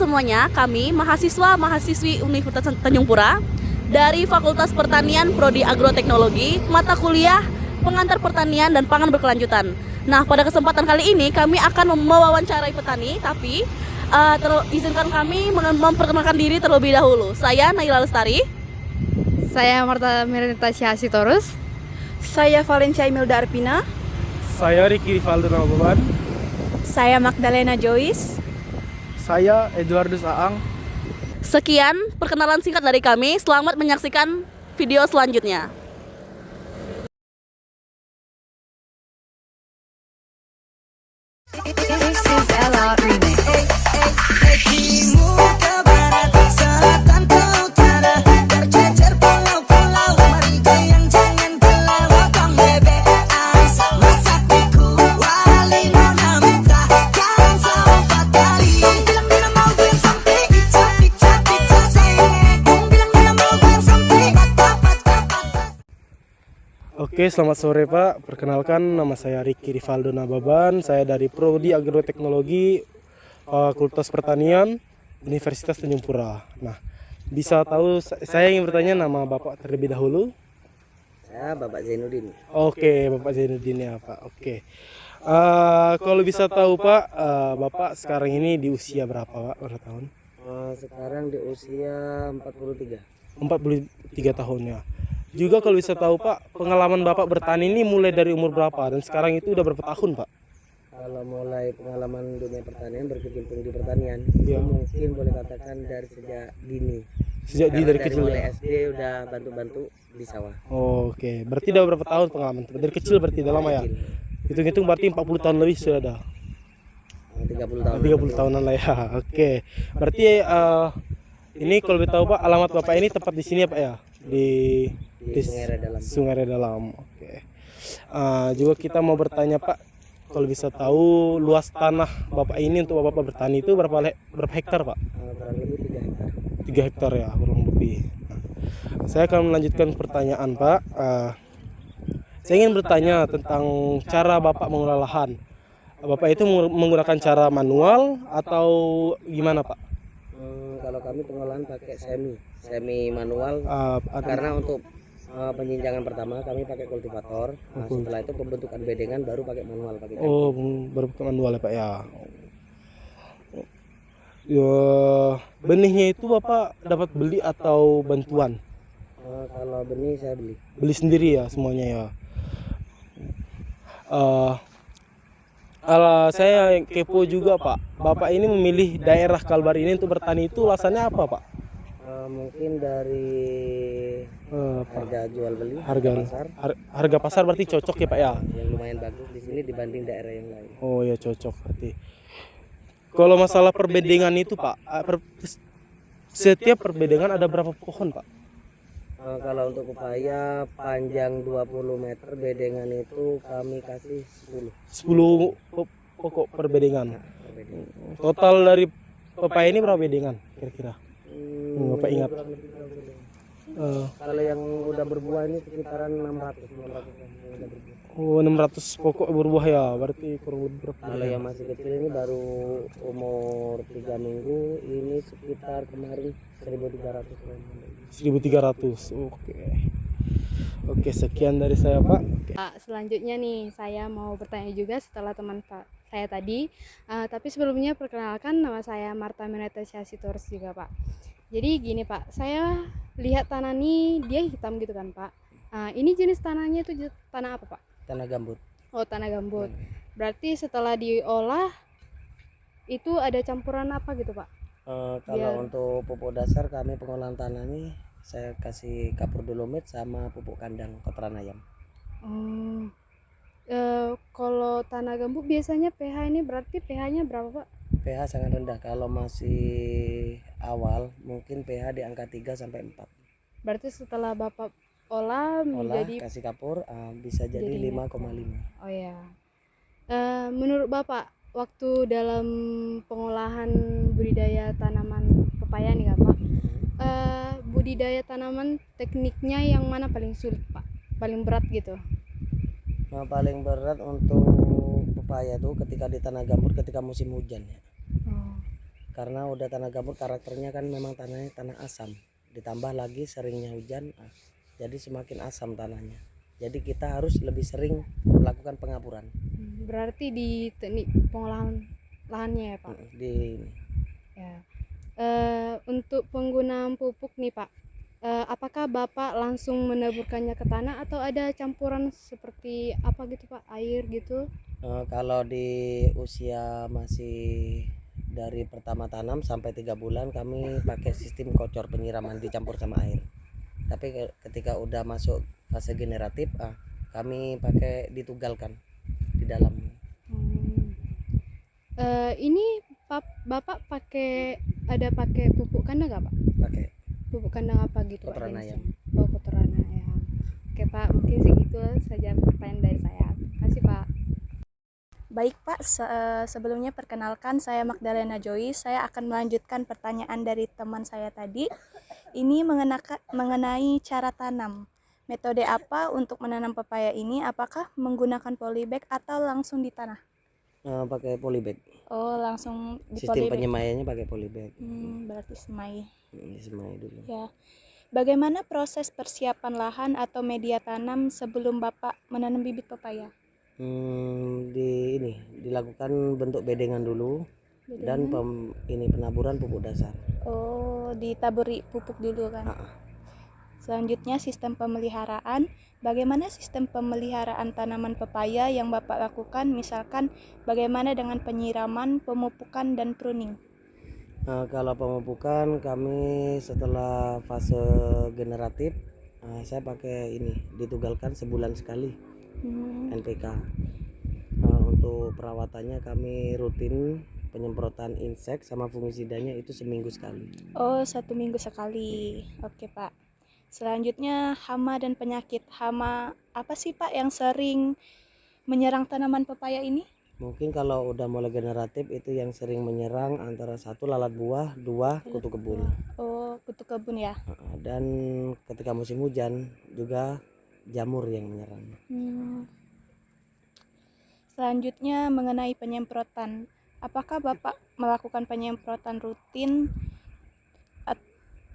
semuanya, kami mahasiswa-mahasiswi Universitas Tanjung Pura dari Fakultas Pertanian Prodi Agroteknologi, mata kuliah Pengantar Pertanian dan Pangan Berkelanjutan. Nah, pada kesempatan kali ini kami akan mewawancarai petani, tapi izinkan kami memperkenalkan diri terlebih dahulu. Saya Naila Lestari. Saya Marta Merenita Sitorus. Saya Valencia Imelda Arpina. Saya Ricky Rivaldo Nababan. Saya Magdalena Joyce. Saya Eduardus Aang. Sekian perkenalan singkat dari kami. Selamat menyaksikan video selanjutnya. This is Ella Remix. Oke, selamat sore Pak. Perkenalkan, nama saya Ricky Rivaldo Nababan. Saya dari Prodi Agroteknologi Fakultas Pertanian Universitas Tanjung Pura. Nah, bisa tahu saya ingin bertanya nama Bapak terlebih dahulu? Saya Bapak Zainuddin. Oke, Bapak Zainuddin ya Pak. Oke. Kalau bisa tahu Pak, Bapak sekarang ini di usia berapa Pak? Berapa tahun? Sekarang di usia 43. 43 tahun ya. Juga kalau bisa tahu Pak, pengalaman Bapak bertani ini mulai dari umur berapa dan sekarang itu udah berapa tahun Pak? Kalau mulai pengalaman dunia pertanian, berkecimpung di pertanian, Ya. itu mungkin boleh katakan dari sejak dini. Sejak Karena dari kecil mulai ya? SD udah bantu-bantu di sawah. Oke, berarti udah berapa tahun pengalaman? Dari kecil berarti udah lama ya? Hitung-hitung berarti 40 tahun lebih sudah ada. 30 tahun. 30 tahunan lah ya. Oke. Berarti ini kalau boleh tahu Pak, alamat Bapak ini tepat di sini ya Pak ya? Di Sungai Redalam. Sungai Redalam. Oke. Juga kita mau bertanya Pak, kalau bisa tahu luas tanah Bapak ini untuk Bapak bertani itu berapa hektar Pak? Kurang lebih 3 hektar. 3 hektar ya, kurang lebih. Saya akan melanjutkan pertanyaan Pak. Saya ingin bertanya tentang cara Bapak mengolah lahan. Bapak itu menggunakan cara manual atau gimana Pak? Kalau kami pengolahan pakai semi manual, Ada- karena untuk penjinjangan pertama kami pakai kultivator. Nah, setelah itu pembentukan bedengan baru pakai manual, pakai cangkul. Oh, baru pakai manual ya Pak ya. Ya, benihnya itu Bapak dapat beli atau bantuan? Kalau benih saya beli. Beli sendiri ya semuanya ya. Saya yang kepo juga Pak. Bapak ini memilih daerah Kalbar ini untuk bertani itu alasannya apa Pak? Mungkin dari harga jual beli, Harga pasar harga pasar berarti cocok ya Pak ya? yang lumayan bagus di sini dibanding daerah yang lain. Oh ya cocok berarti. Kalau masalah perbedengan itu Pak, setiap perbedengan ada berapa pohon Pak? Kalau untuk pepaya panjang 20 meter, bedengan itu kami kasih 10. 10 pokok perbedengan. Perbedengan. Total dari pepaya ini berapa bedengan kira-kira? Bapak ingat? Kurang lebih berapa bedengan? Kalau yang udah berbuah ini sekitaran 600 yang udah berbuah. Oh 600 pokok berbuah ya, berarti kurang lebih berapa? Kalau yang masih kecil ini baru umur 3 minggu, ini sekitar kemarin 1.300 gram. 1.300. Oke, sekian dari saya Pak. Oke. Selanjutnya nih, saya mau bertanya juga setelah teman Pak saya tadi. Tapi sebelumnya perkenalkan, nama saya Marta Merenita Sitorus juga Pak. Jadi gini Pak, saya lihat tanah ini dia hitam gitu kan Pak. Ini jenis tanahnya itu tanah apa Pak? Tanah gambut. Oh, tanah gambut. Berarti setelah diolah itu ada campuran apa gitu Pak? Kalau untuk pupuk dasar kami pengolahan tanah ini saya kasih kapur dolomit sama pupuk kandang kotoran ayam. Oh. Kalau tanah gambut biasanya pH ini berarti pH-nya berapa Pak? pH sangat rendah. Kalau masih awal mungkin pH di angka 3 sampai 4. Berarti setelah Bapak olah menjadi kasih kapur bisa jadi 5,5. Oh ya. Menurut Bapak waktu dalam pengolahan budidaya tanaman pepaya nih Kak Pak, budidaya tanaman tekniknya yang mana paling sulit Pak? Paling berat gitu? Yang paling berat untuk pepaya itu ketika di tanah gambut ketika musim hujan ya. Oh. karena udah tanah gambut, karakternya kan memang tanahnya tanah asam, ditambah lagi seringnya hujan, jadi semakin asam tanahnya. Jadi kita harus lebih sering melakukan pengapuran Berarti di teknik pengolahan lahannya ya Pak. di ini. Ya. Untuk penggunaan pupuk nih Pak, apakah Bapak langsung menaburkannya ke tanah atau ada campuran seperti apa gitu Pak, air gitu? Kalau di usia masih dari pertama tanam sampai 3 bulan kami pakai sistem kocor penyiraman dicampur sama air. Tapi ketika udah masuk fase generatif, kami pakai ditugalkan di dalam. Ini Bapak ada pakai pupuk kandang nggak Pak? Pakai Pupuk kandang apa gitu? kotoran Ada ayam. Oh, kotoran ayam. Oke Pak, mungkin segitu saja pertanyaan dari saya. Terima kasih Pak. Baik Pak, sebelumnya perkenalkan saya Magdalena Joyce. Saya akan melanjutkan pertanyaan dari teman saya tadi. Ini mengenai cara tanam. Metode apa untuk menanam pepaya ini? Apakah menggunakan polybag atau langsung di tanah? Pakai polybag. Oh, langsung di Sistem polybag. penyemaiannya pakai polybag. Berarti semai. Disemai dulu. Ya. Bagaimana proses persiapan lahan atau media tanam sebelum Bapak menanam bibit pepaya? Dilakukan bentuk bedengan dulu dan penaburan pupuk dasar. Oh, ditaburi pupuk dulu kan? Selanjutnya sistem pemeliharaan. Bagaimana sistem pemeliharaan tanaman pepaya yang Bapak lakukan? Misalkan bagaimana dengan penyiraman, pemupukan, dan pruning? Kalau pemupukan kami setelah fase generatif, saya pakai ditugalkan sebulan sekali NPK. Untuk perawatannya kami rutin penyemprotan insek sama fungisidanya itu seminggu sekali. Oh, 1 minggu sekali. Oke Pak. Selanjutnya hama dan penyakit. Hama apa sih Pak yang sering menyerang tanaman pepaya ini? Mungkin kalau udah mulai generatif itu yang sering menyerang antara 1 lalat buah, 2 kutu kebun. Oh, kutu kebun ya. Dan ketika musim hujan juga jamur yang menyerang. Selanjutnya mengenai penyemprotan. Apakah Bapak melakukan penyemprotan rutin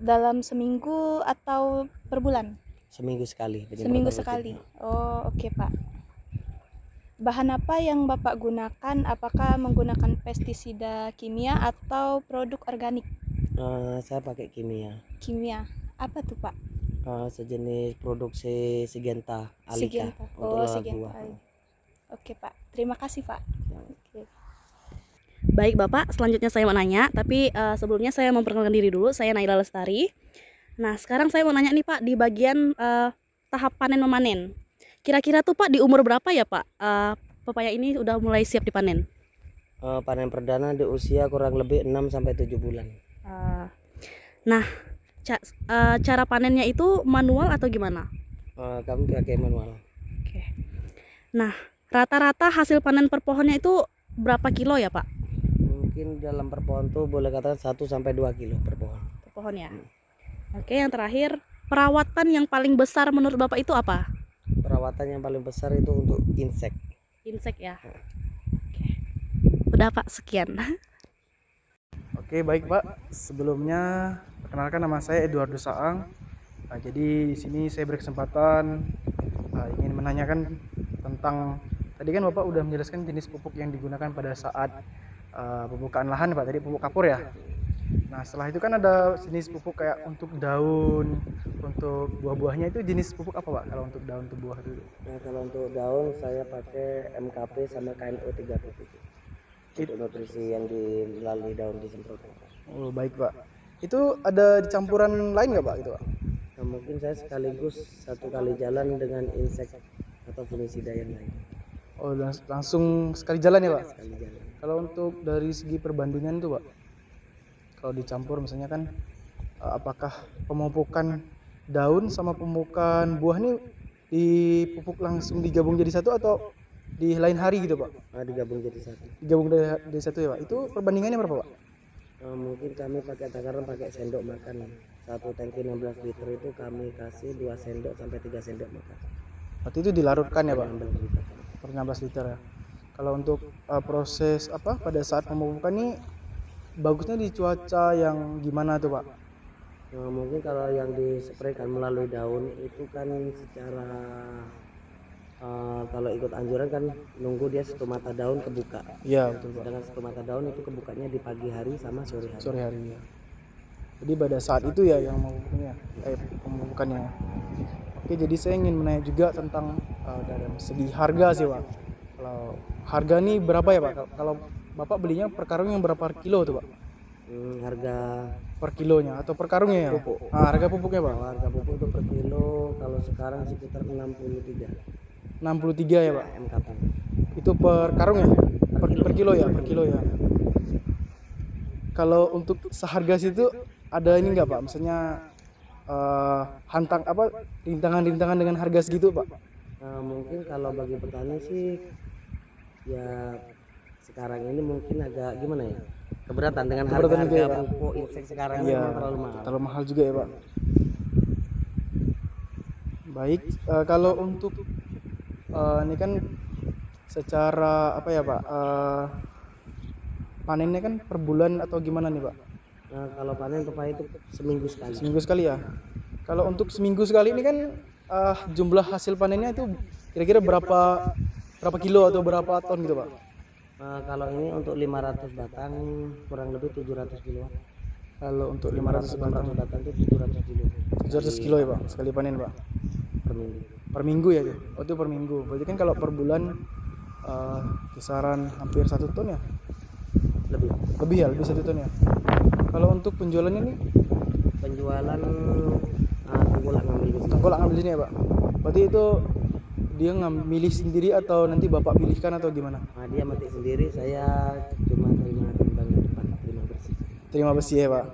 dalam seminggu atau per bulan? Seminggu sekali. Seminggu sekali. Oh, oke Pak. Bahan apa yang Bapak gunakan? Apakah menggunakan pestisida kimia atau produk organik? Saya pakai kimia. Kimia. Apa tuh Pak? Sejenis produksi Syngenta Alika. Syngenta. Untuk Oh, lalat Syngenta. buah. Oke Pak. Terima kasih Pak. Oke. Baik Bapak, selanjutnya saya mau nanya, tapi sebelumnya saya memperkenalkan diri dulu. Saya Naila Lestari. Nah, sekarang saya mau nanya nih Pak, di bagian tahap panen memanen. Kira-kira tuh Pak di umur berapa ya Pak pepaya ini udah mulai siap dipanen? Panen perdana di usia kurang lebih 6 sampai 7 bulan. Nah, cara panennya itu manual atau gimana? Kami pakai manual. Oke. Nah, rata-rata hasil panen per pohonnya itu berapa kilo ya Pak? Mungkin dalam per pohon tuh boleh katakan 1 sampai 2 kilo per pohon. Per pohon ya. Oke, yang terakhir, perawatan yang paling besar menurut Bapak itu apa? Perawatan yang paling besar itu untuk insek. Insek ya. Oke. Udah Pak, sekian. Oke, baik Pak. Sebelumnya perkenalkan nama saya Eduardo Saang. Jadi di sini saya berkesempatan ingin menanyakan tentang tadi kan Bapak udah menjelaskan jenis pupuk yang digunakan pada saat pembukaan lahan Pak, tadi pupuk kapur ya. Nah, setelah itu kan ada jenis pupuk kayak untuk daun, untuk buah-buahnya itu jenis pupuk apa Pak? Kalau untuk daun untuk buah dulu. Nah, kalau untuk daun saya pakai MKP sama KNO 30. Itu nutrisi yang melalui daun disemprotkan. Oh, baik Pak. Itu ada campuran lain nggak Pak itu Pak? Nah, mungkin saya sekaligus 1 kali jalan dengan insek atau fungisida yang lain. Oh, langsung sekali jalan ya Pak? Sekali jalan. Kalau untuk dari segi perbandingan itu Pak, kalau dicampur misalnya kan apakah pemupukan daun sama pemupukan buah nih dipupuk langsung digabung jadi satu atau di lain hari gitu Pak? Digabung jadi satu. Digabung dari satu ya Pak? Itu perbandingannya berapa Pak? Mungkin kami pakai takaran pakai sendok makan. 1 tangki 16 liter itu kami kasih 2 sendok sampai 3 sendok makan. Berarti itu dilarutkan ya Pak? 16 liter. Per 16 liter ya. Kalau untuk proses pada saat pemupukan ini bagusnya di cuaca yang gimana tuh Pak? Mungkin kalau yang dispraykan melalui daun itu kan secara kalau ikut anjuran kan nunggu dia satu mata daun kebuka. Iya betul Pak. Sedangkan satu mata daun itu kebukanya di pagi hari sama sore hari. Sore hari ya. Jadi pada saat itu ya yang pemupukannya. Oke, jadi saya ingin menanya juga tentang dari segi harga sih Pak. Kalau harga nih berapa ya Pak? Kalau Bapak belinya per karung yang berapa kilo tuh Pak? Harga Per kilonya atau per karungnya ya? pupuk. Nah, harga pupuknya Pak? Harga pupuk itu per kilo kalau sekarang sekitar 63 63 ya Pak? MKP. Itu per karung ya? Per kilo ya? Per kilo ya? Kalau untuk seharga situ ada ini nggak Pak? Misalnya rintangan-rintangan dengan harga segitu Pak? Mungkin kalau bagi petani sih ya sekarang ini mungkin agak gimana ya, keberatan dengan Keberatan juga ya, harga Pak? pupuk insek sekarang ini Iya, memang terlalu mahal. terlalu mahal juga ya Pak. Baik, kalau untuk ini kan secara apa ya Pak? Panennya kan per bulan atau gimana nih Pak? Kalau panen pepaya itu seminggu sekali. Seminggu sekali ya. Kalau untuk seminggu sekali ini kan jumlah hasil panennya itu kira-kira berapa kilo atau berapa ton gitu Pak? Kalau ini untuk 500 batang kurang lebih 700 kilo. Kalau untuk 500 batang 600 batang itu 700 kilo 700 kilo ya Pak sekali panen Pak? per minggu. Per minggu ya tuh? Oh itu per minggu. Berarti kan kalau per bulan kisaran hampir 1 ton ya? Lebih. Lebih ya, lebih 1 ton ya. Kalau untuk penjualannya nih, Penjualan tengkulak ngambil di sini. tengkolak ngambil sini ya Pak. Berarti itu dia milih sendiri atau nanti Bapak pilihkan atau gimana? Dia metik sendiri, saya cuma terima timbang di depan, terima bersih. Terima besi ya Pak.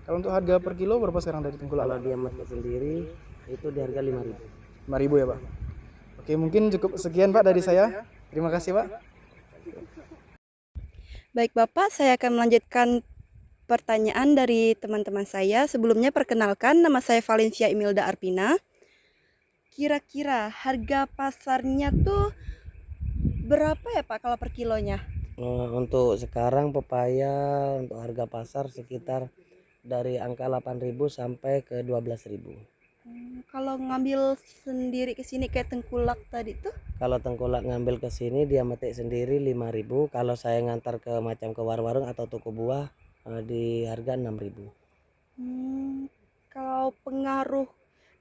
Kalau untuk harga per kilo berapa sekarang dari tengkolak? Kalau dia metik sendiri itu di harga 5.000. 5.000 ya Pak. Oke, mungkin cukup sekian Pak dari saya. Terima kasih Pak. Baik Bapak, saya akan melanjutkan pertanyaan dari teman-teman saya. Sebelumnya perkenalkan, nama saya Valencia Imelda Arpina. Kira-kira harga pasarnya tuh berapa ya Pak kalau per kilonya? Untuk sekarang pepaya untuk harga pasar sekitar dari angka 8.000 sampai ke 12.000. Kalau ngambil sendiri ke sini kayak tengkulak tadi tuh? Kalau tengkulak ngambil ke sini dia metik sendiri 5.000. Kalau saya ngantar ke macam ke warung-warung atau toko buah di harga 6.000. Kalau pengaruh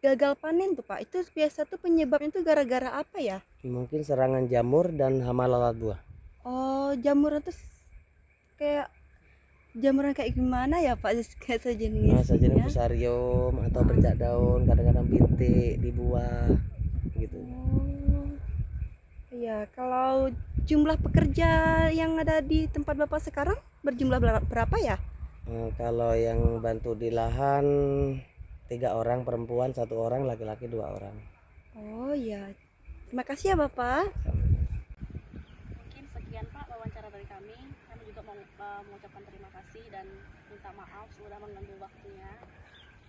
gagal panen tuh Pak, itu biasa tuh penyebabnya tuh gara-gara apa ya? Mungkin serangan jamur dan hama lalat buah. Oh, jamuran tuh kayak jamuran kayak gimana ya Pak? Kayak sejenis. Sejenis fusarium atau bercak daun, kadang-kadang bintik di buah gitu. Oh, iya. Kalau jumlah pekerja yang ada di tempat Bapak sekarang berjumlah berapa ya? Kalau yang bantu di lahan 3 orang perempuan, 1 orang laki-laki, 2 orang. Oh iya. Terima kasih ya Bapak. Mungkin sekian Pak wawancara dari kami. Kami juga mau mengucapkan terima kasih dan minta maaf sudah mengganggu waktunya.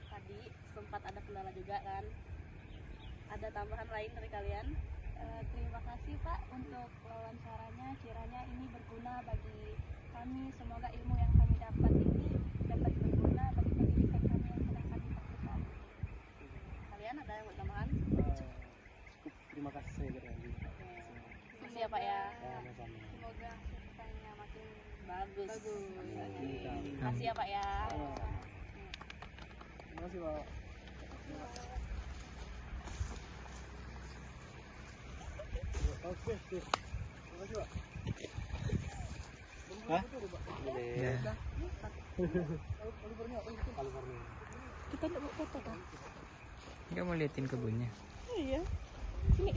Tadi sempat ada kendala juga kan. Ada tambahan lain dari kalian? Terima kasih Pak untuk wawancaranya. Kiranya ini berguna bagi kami. Semoga ilmu yang kami dapat ini dapat berguna bagi pendidikan kami yang sedang kami lakukan. Kalian ada yang mau tambahan? Terima kasih saya berani. Terima kasih ya Pak ya. Semoga hasil pertaniannya makin Bagus. bagus. Terima kasih ya Pak ya. Terima kasih Pak. Oke. Terima kasih Pak. Kita nggak mau foto kan? Nggak mau liatin kebunnya. Iya. Sini.